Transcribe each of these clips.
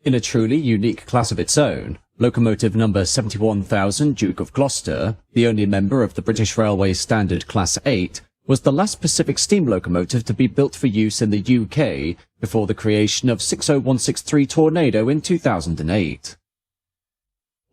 In a truly unique class of its own, locomotive number 71,000 Duke of Gloucester, the only member of the British Railways Standard Class 8, was the last Pacific steam locomotive to be built for use in the UK before the creation of 60163 Tornado in 2008.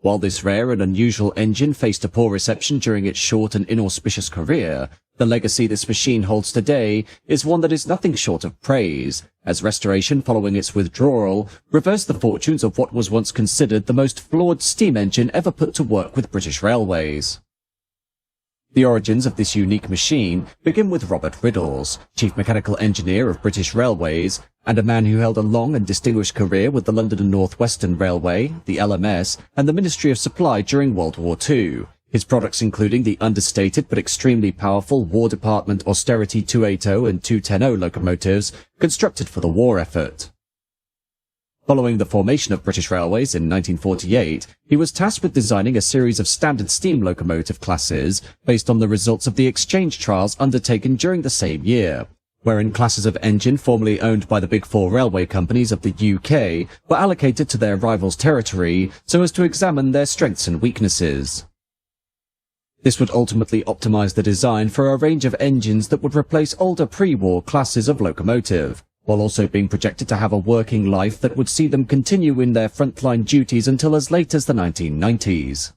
While this rare and unusual engine faced a poor reception during its short and inauspicious career, the legacy this machine holds today is one that is nothing short of praise, as restoration following its withdrawal reversed the fortunes of what was once considered the most flawed steam engine ever put to work with British Railways. The origins of this unique machine begin with Robert Riddles, Chief Mechanical Engineer of British Railways, and a man who held a long and distinguished career with the London and North Western Railway, the LMS, and the Ministry of Supply during World War II, his products including the understated but extremely powerful War Department Austerity 280 and 210 locomotives constructed for the war effort. Following the formation of British Railways in 1948, he was tasked with designing a series of standard steam locomotive classes based on the results of the exchange trials undertaken during the same year, wherein classes of engine formerly owned by the Big Four railway companies of the UK were allocated to their rivals' territory so as to examine their strengths and weaknesses. This would ultimately optimize the design for a range of engines that would replace older pre-war classes of locomotive, while also being projected to have a working life that would see them continue in their frontline duties until as late as the 1990s.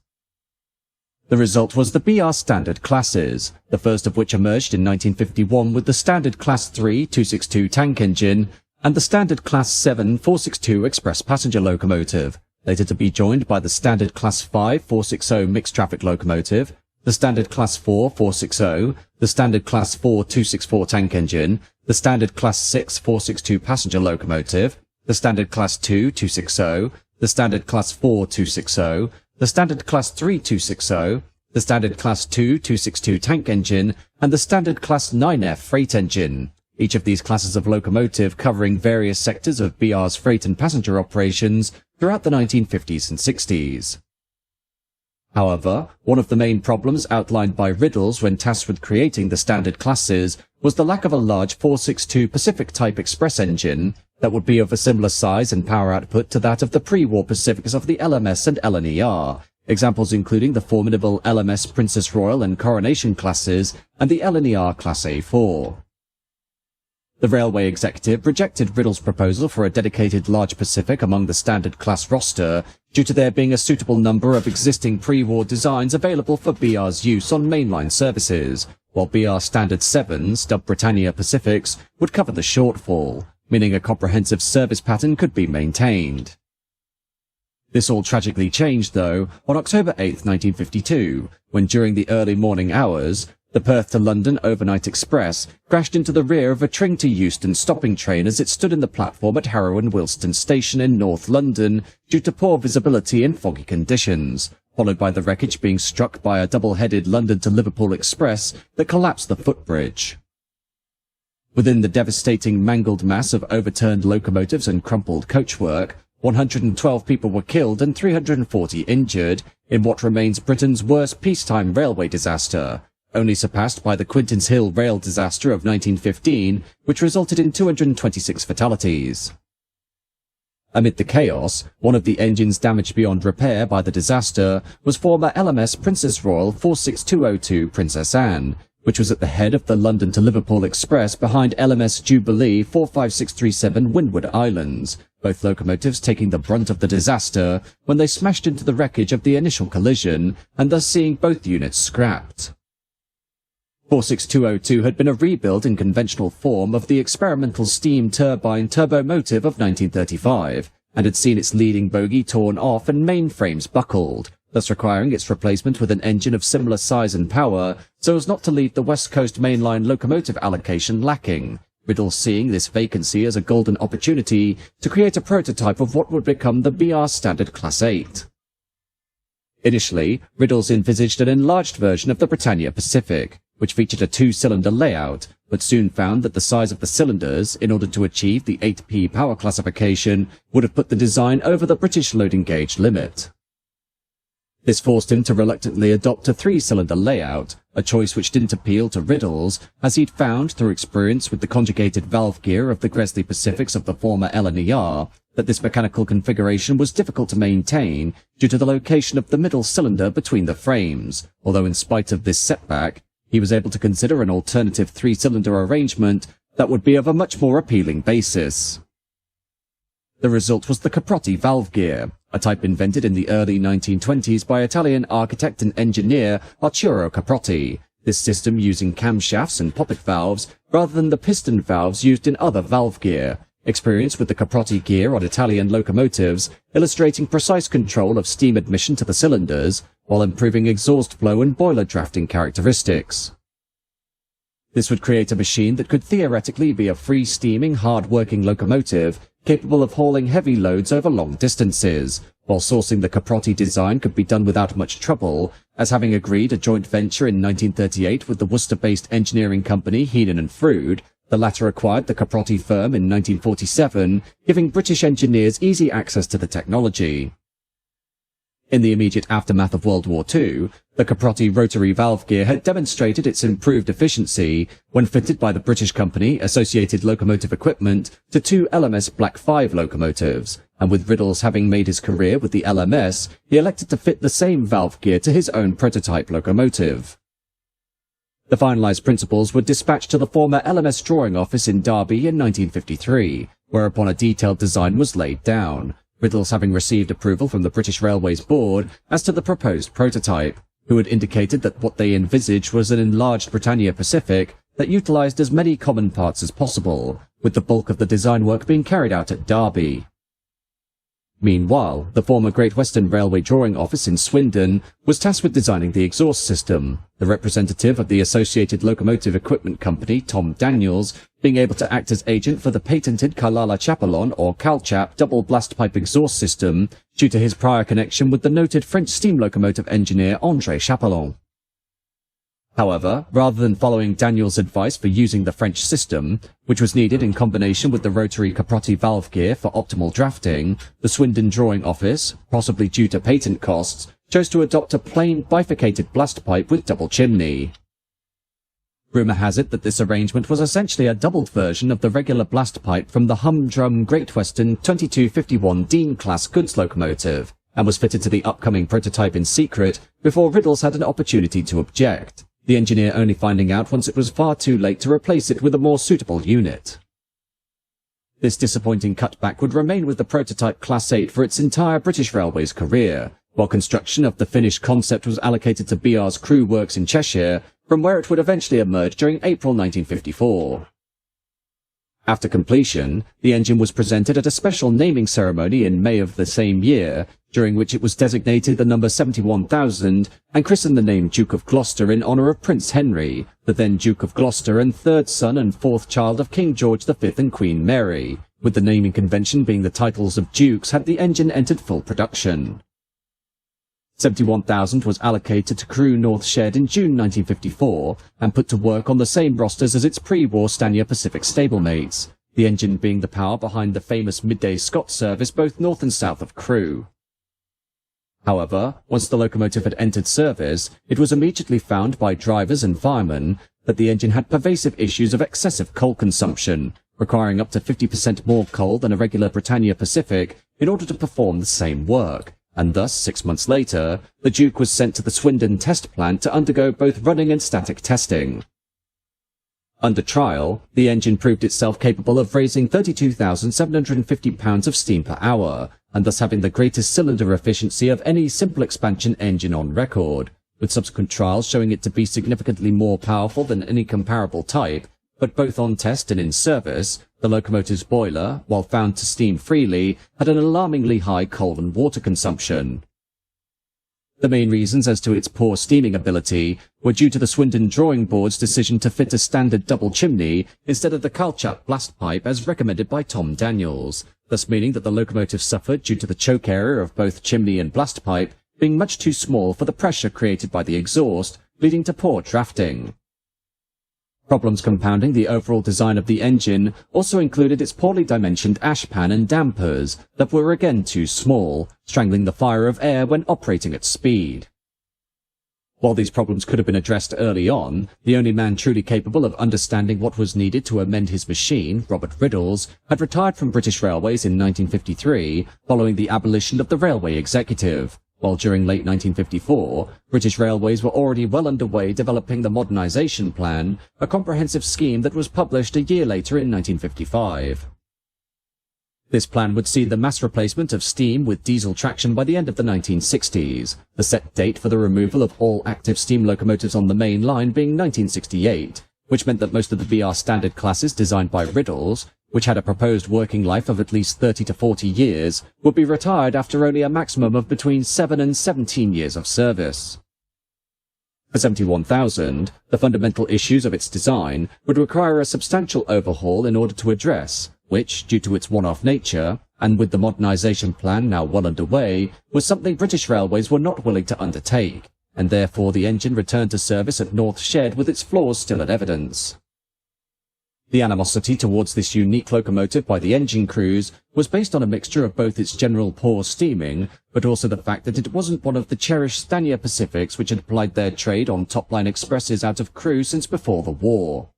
The result was the BR Standard classes, the first of which emerged in 1951 with the Standard Class 3 262 tank engine and the Standard Class 7 462 express passenger locomotive, later to be joined by the Standard Class 5 460 mixed traffic locomotive, the Standard Class 4 460, the Standard Class 4 264 tank engine, the Standard Class 6 462 passenger locomotive, the Standard Class 2 260, the Standard Class 4 260, the Standard Class 3 260, the Standard Class 2 262 tank engine, and the Standard Class 9F freight engine, each of these classes of locomotive covering various sectors of BR's freight and passenger operations throughout the 1950s and 60s. However, one of the main problems outlined by Riddles when tasked with creating the standard classes was the lack of a large 462 Pacific-type express engine that would be of a similar size and power output to that of the pre-war Pacifics of the LMS and LNER, examples including the formidable LMS Princess Royal and Coronation classes and the LNER Class A4. The railway executive rejected Riddles' proposal for a dedicated large Pacific among the standard class roster due to there being a suitable number of existing pre-war designs available for BR's use on mainline services, while BR Standard 7s, dubbed Britannia Pacifics, would cover the shortfall, meaning a comprehensive service pattern could be maintained. This all tragically changed, though, on October 8, 1952, when during the early morning hours, the Perth to London overnight express crashed into the rear of a Tring to Euston stopping train as it stood in the platform at Harrow and Wilston Station in North London due to poor visibility and foggy conditions, followed by the wreckage being struck by a double-headed London to Liverpool express that collapsed the footbridge. Within the devastating mangled mass of overturned locomotives and crumpled coachwork, 112 people were killed and 340 injured in what remains Britain's worst peacetime railway disaster, only surpassed by the Quinton's Hill rail disaster of 1915, which resulted in 226 fatalities. Amid the chaos, one of the engines damaged beyond repair by the disaster was former LMS Princess Royal 46202 Princess Anne, which was at the head of the London to Liverpool Express behind LMS Jubilee 45637 Windward Islands, both locomotives taking the brunt of the disaster when they smashed into the wreckage of the initial collision, and thus seeing both units scrapped. 46202 had been a rebuild in conventional form of the experimental steam turbine turbomotive of 1935, and had seen its leading bogie torn off and main frames buckled, thus requiring its replacement with an engine of similar size and power so as not to leave the West Coast mainline locomotive allocation lacking, Riddles seeing this vacancy as a golden opportunity to create a prototype of what would become the BR Standard Class 8. Initially, Riddles envisaged an enlarged version of the Britannia Pacific, which featured a two-cylinder layout, but soon found that the size of the cylinders, in order to achieve the 8P power classification, would have put the design over the British loading gauge limit. This forced him to reluctantly adopt a 3-cylinder layout, a choice which didn't appeal to Riddles, as he'd found through experience with the conjugated valve gear of the Gresley Pacifics of the former LNER that this mechanical configuration was difficult to maintain due to the location of the middle cylinder between the frames, although in spite of this setback, he was able to consider an alternative 3-cylinder arrangement that would be of a much more appealing basis. The result was the Caprotti valve gear, a type invented in the early 1920s by Italian architect and engineer Arturo Caprotti, this system using camshafts and poppet valves rather than the piston valves used in other valve gear, experience with the Caprotti gear on Italian locomotives, illustrating precise control of steam admission to the cylinders, while improving exhaust flow and boiler drafting characteristics. This would create a machine that could theoretically be a free-steaming, hard-working locomotive capable of hauling heavy loads over long distances, while sourcing the Caprotti design could be done without much trouble, as having agreed a joint venture in 1938 with the Worcester-based engineering company Heenan and Froude, the latter acquired the Caprotti firm in 1947, giving British engineers easy access to the technology. In the immediate aftermath of World War II, the Caprotti rotary valve gear had demonstrated its improved efficiency when fitted by the British company Associated Locomotive Equipment to 2 LMS Black 5 locomotives, and with Riddles having made his career with the LMS, he elected to fit the same valve gear to his own prototype locomotive. The finalized principles were dispatched to the former LMS drawing office in Derby in 1953, whereupon a detailed design was laid down, Riddles having received approval from the British Railways Board as to the proposed prototype, who had indicated that what they envisaged was an enlarged Britannia Pacific that utilised as many common parts as possible, with the bulk of the design work being carried out at Derby. Meanwhile, the former Great Western Railway drawing office in Swindon was tasked with designing the exhaust system, the representative of the Associated Locomotive Equipment Company, Tom Daniels, being able to act as agent for the patented Carlala Chapelon or Calchap double blast pipe exhaust system due to his prior connection with the noted French steam locomotive engineer André Chapelon. However, rather than following Daniels' advice for using the French system, which was needed in combination with the rotary Caprotti valve gear for optimal drafting, the Swindon drawing office, possibly due to patent costs, chose to adopt a plain bifurcated blast pipe with double chimney. Rumour has it that this arrangement was essentially a doubled version of the regular blast pipe from the humdrum Great Western 2251 Dean-class goods locomotive, and was fitted to the upcoming prototype in secret before Riddles had an opportunity to object, the engineer only finding out once it was far too late to replace it with a more suitable unit. This disappointing cutback would remain with the prototype Class 8 for its entire British Railways career, while construction of the finished concept was allocated to BR's Crew Works in Cheshire, from where it would eventually emerge during April 1954. After completion, the engine was presented at a special naming ceremony in May of the same year, during which it was designated the number 71,000 and christened the name Duke of Gloucester in honour of Prince Henry, the then Duke of Gloucester and third son and fourth child of King George V and Queen Mary, with the naming convention being the titles of dukes had the engine entered full production. 71,000 was allocated to Crewe North Shed in June 1954 and put to work on the same rosters as its pre-war Stania Pacific stablemates, the engine being the power behind the famous midday Scott service both north and south of Crewe. However, once the locomotive had entered service, it was immediately found by drivers and firemen that the engine had pervasive issues of excessive coal consumption, requiring up to 50% more coal than a regular Britannia Pacific in order to perform the same work, and thus, 6 months later, the Duke was sent to the Swindon test plant to undergo both running and static testing. Under trial, the engine proved itself capable of raising 32,750 pounds of steam per hour, and thus having the greatest cylinder efficiency of any simple expansion engine on record, with subsequent trials showing it to be significantly more powerful than any comparable type, but both on test and in service, the locomotive's boiler, while found to steam freely, had an alarmingly high coal and water consumption. The main reasons as to its poor steaming ability were due to the Swindon Drawing Board's decision to fit a standard double chimney instead of the Calchap blast pipe as recommended by Tom Daniels, thus meaning that the locomotive suffered due to the choke area of both chimney and blast pipe being much too small for the pressure created by the exhaust, leading to poor drafting. Problems compounding the overall design of the engine also included its poorly dimensioned ashpan and dampers that were again too small, strangling the fire of air when operating at speed. While these problems could have been addressed early on, the only man truly capable of understanding what was needed to amend his machine, Robert Riddles, had retired from British Railways in 1953 following the abolition of the Railway Executive, while during late 1954, British Railways were already well underway developing the Modernization Plan, a comprehensive scheme that was published a year later in 1955. This plan would see the mass replacement of steam with diesel traction by the end of the 1960s, the set date for the removal of all active steam locomotives on the main line being 1968, which meant that most of the BR standard classes designed by Riddles, which had a proposed working life of at least 30 to 40 years, would be retired after only a maximum of between 7 and 17 years of service. For 71,000, the fundamental issues of its design would require a substantial overhaul in order to address, which, due to its one-off nature, and with the Modernization Plan now well underway, was something British Railways were not willing to undertake, and therefore the engine returned to service at North Shed with its flaws still in evidence. The animosity towards this unique locomotive by the engine crews was based on a mixture of both its general poor steaming, but also the fact that it wasn't one of the cherished Stania Pacifics which had plied their trade on top-line expresses out of Crewe since before the war.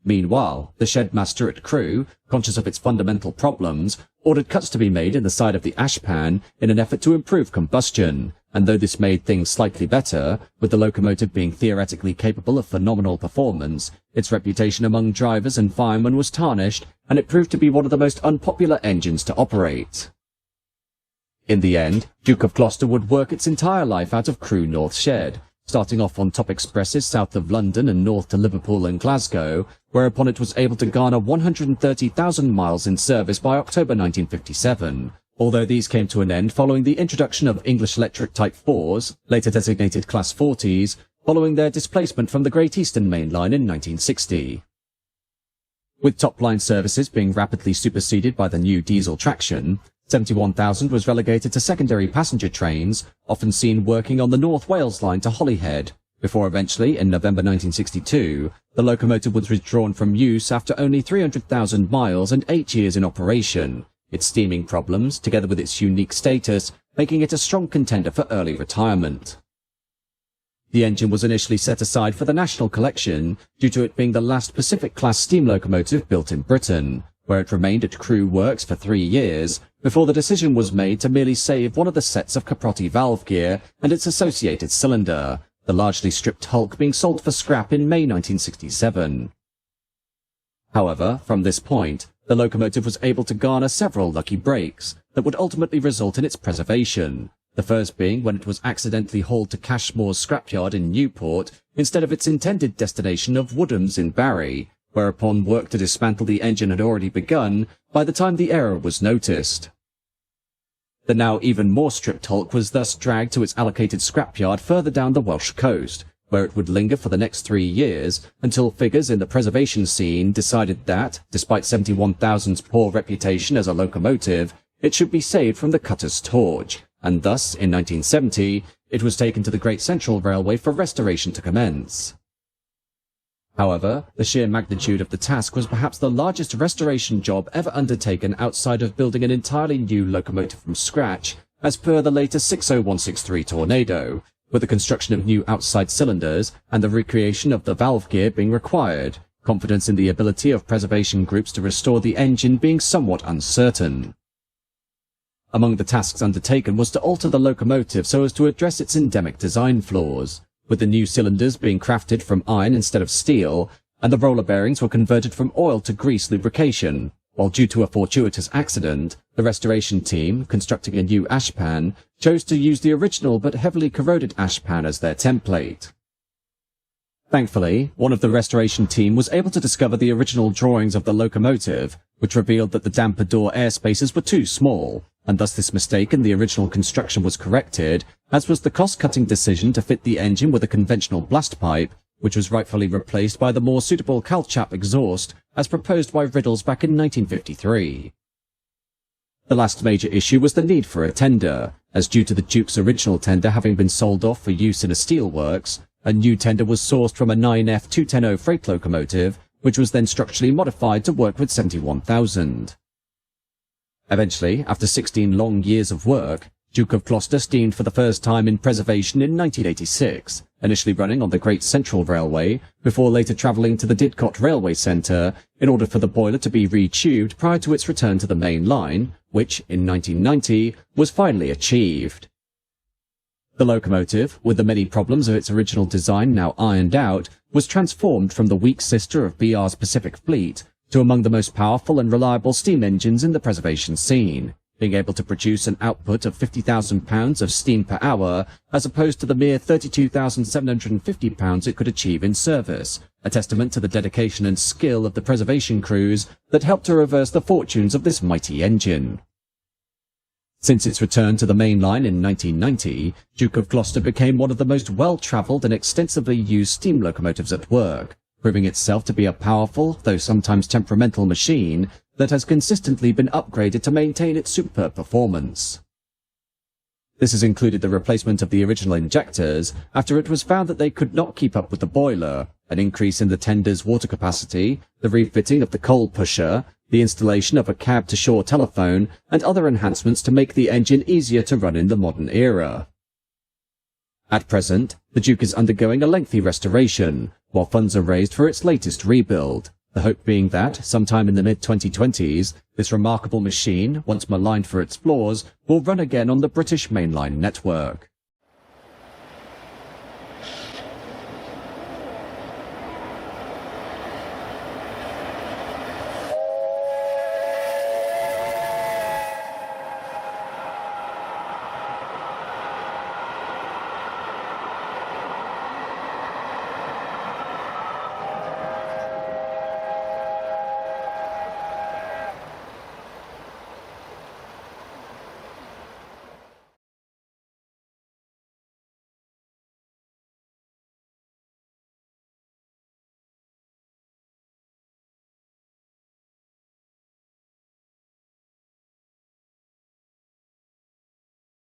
Meanwhile, the shedmaster at Crewe, conscious of its fundamental problems, ordered cuts to be made in the side of the ashpan in an effort to improve combustion, and though this made things slightly better, with the locomotive being theoretically capable of phenomenal performance, its reputation among drivers and firemen was tarnished, and it proved to be one of the most unpopular engines to operate. In the end, Duke of Gloucester would work its entire life out of Crewe North Shed, starting off on top expresses south of London and north to Liverpool and Glasgow, whereupon it was able to garner 130,000 miles in service by October 1957, although these came to an end following the introduction of English Electric Type 4s, later designated Class 40s, following their displacement from the Great Eastern Main Line in 1960. With top-line services being rapidly superseded by the new diesel traction, 71,000 was relegated to secondary passenger trains, often seen working on the North Wales line to Holyhead, before eventually, in November 1962, the locomotive was withdrawn from use after only 300,000 miles and 8 years in operation, its steaming problems, together with its unique status, making it a strong contender for early retirement. The engine was initially set aside for the National Collection, due to it being the last Pacific-class steam locomotive built in Britain, where it remained at Crewe Works for 3 years, before the decision was made to merely save one of the sets of Caprotti valve gear and its associated cylinder, the largely stripped hulk being sold for scrap in May 1967. However, from this point, the locomotive was able to garner several lucky breaks that would ultimately result in its preservation, the first being when it was accidentally hauled to Cashmore's scrapyard in Newport instead of its intended destination of Woodham's in Barry, whereupon work to dismantle the engine had already begun by the time the error was noticed. The now even more stripped hulk was thus dragged to its allocated scrapyard further down the Welsh coast, where it would linger for the next 3 years until figures in the preservation scene decided that, despite 71,000's poor reputation as a locomotive, it should be saved from the cutter's torch, and thus, in 1970, it was taken to the Great Central Railway for restoration to commence. However, the sheer magnitude of the task was perhaps the largest restoration job ever undertaken outside of building an entirely new locomotive from scratch, as per the later 60163 Tornado, with the construction of new outside cylinders and the recreation of the valve gear being required, confidence in the ability of preservation groups to restore the engine being somewhat uncertain. Among the tasks undertaken was to alter the locomotive so as to address its endemic design flaws, with the new cylinders being crafted from iron instead of steel, and the roller bearings were converted from oil to grease lubrication, while due to a fortuitous accident, the restoration team, constructing a new ashpan, chose to use the original but heavily corroded ashpan as their template. Thankfully, one of the restoration team was able to discover the original drawings of the locomotive, which revealed that the damper door air spaces were too small, and thus this mistake in the original construction was corrected, as was the cost-cutting decision to fit the engine with a conventional blast pipe, which was rightfully replaced by the more suitable Calchap exhaust, as proposed by Riddles back in 1953. The last major issue was the need for a tender, as due to the Duke's original tender having been sold off for use in a steelworks, A new tender was sourced from a 9F210 freight locomotive, which was then structurally modified to work with 71,000. Eventually, after 16 long years of work, Duke of Gloucester steamed for the first time in preservation in 1986, initially running on the Great Central Railway, before later travelling to the Didcot Railway Centre in order for the boiler to be retubed prior to its return to the main line, which, in 1990, was finally achieved. The locomotive, with the many problems of its original design now ironed out, was transformed from the weak sister of BR's Pacific Fleet to among the most powerful and reliable steam engines in the preservation scene, being able to produce an output of 50,000 pounds of steam per hour, as opposed to the mere 32,750 pounds it could achieve in service, a testament to the dedication and skill of the preservation crews that helped to reverse the fortunes of this mighty engine. Since its return to the main line in 1990, Duke of Gloucester became one of the most well-travelled and extensively used steam locomotives at work, proving itself to be a powerful, though sometimes temperamental machine that has consistently been upgraded to maintain its superb performance. This has included the replacement of the original injectors after it was found that they could not keep up with the boiler, an increase in the tender's water capacity, the refitting of the coal pusher, the installation of a cab-to-shore telephone, and other enhancements to make the engine easier to run in the modern era. At present, the Duke is undergoing a lengthy restoration, while funds are raised for its latest rebuild, the hope being that, sometime in the mid-2020s, this remarkable machine, once maligned for its flaws, will run again on the British mainline network.